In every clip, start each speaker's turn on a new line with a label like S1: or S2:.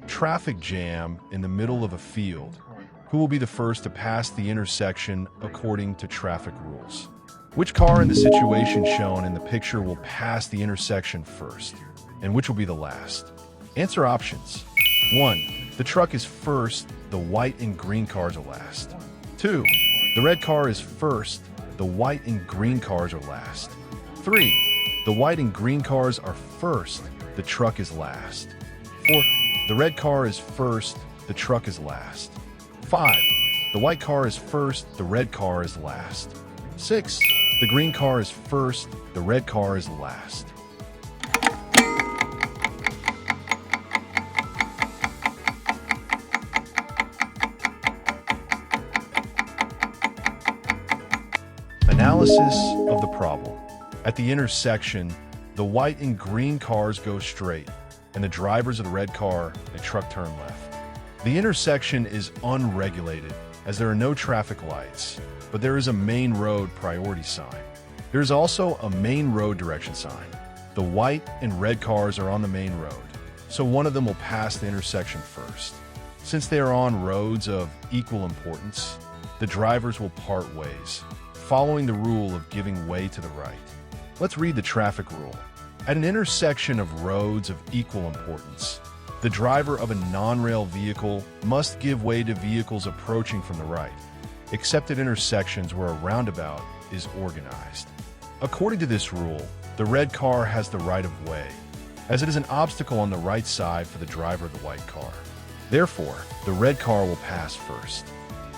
S1: Traffic jam in the middle of a field. Who will be the first to pass the intersection according to traffic rules? Which car in the situation shown in the picture will pass the intersection first? And which will be the last? Answer options. 1. The truck is first, the white and green cars are last. 2. The red car is first, the white and green cars are last. 3. The white and green cars are first, the truck is last. 4. The red car is first, the truck is last. 5. The white car is first, the red car is last. 6. The green car is first, the red car is last. Analysis of the problem. At the intersection, the white and green cars go straight, and the drivers of the red car and truck turn left. The intersection is unregulated, as there are no traffic lights, but there is a main road priority sign. There is also a main road direction sign. The white and red cars are on the main road, so one of them will pass the intersection first. Since they are on roads of equal importance, the drivers will part ways, following the rule of giving way to the right. Let's read the traffic rule. At an intersection of roads of equal importance, the driver of a non-rail vehicle must give way to vehicles approaching from the right, except at intersections where a roundabout is organized. According to this rule, the red car has the right of way, as it is an obstacle on the right side for the driver of the white car. Therefore, the red car will pass first.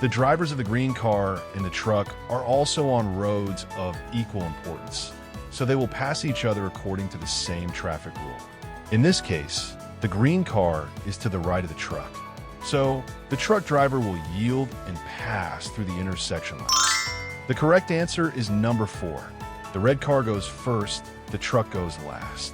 S1: The drivers of the green car and the truck are also on roads of equal importance, so they will pass each other according to the same traffic rule. In this case, the green car is to the right of the truck, so the truck driver will yield and pass through the intersection last. The correct answer is number 4. The red car goes first, the truck goes last.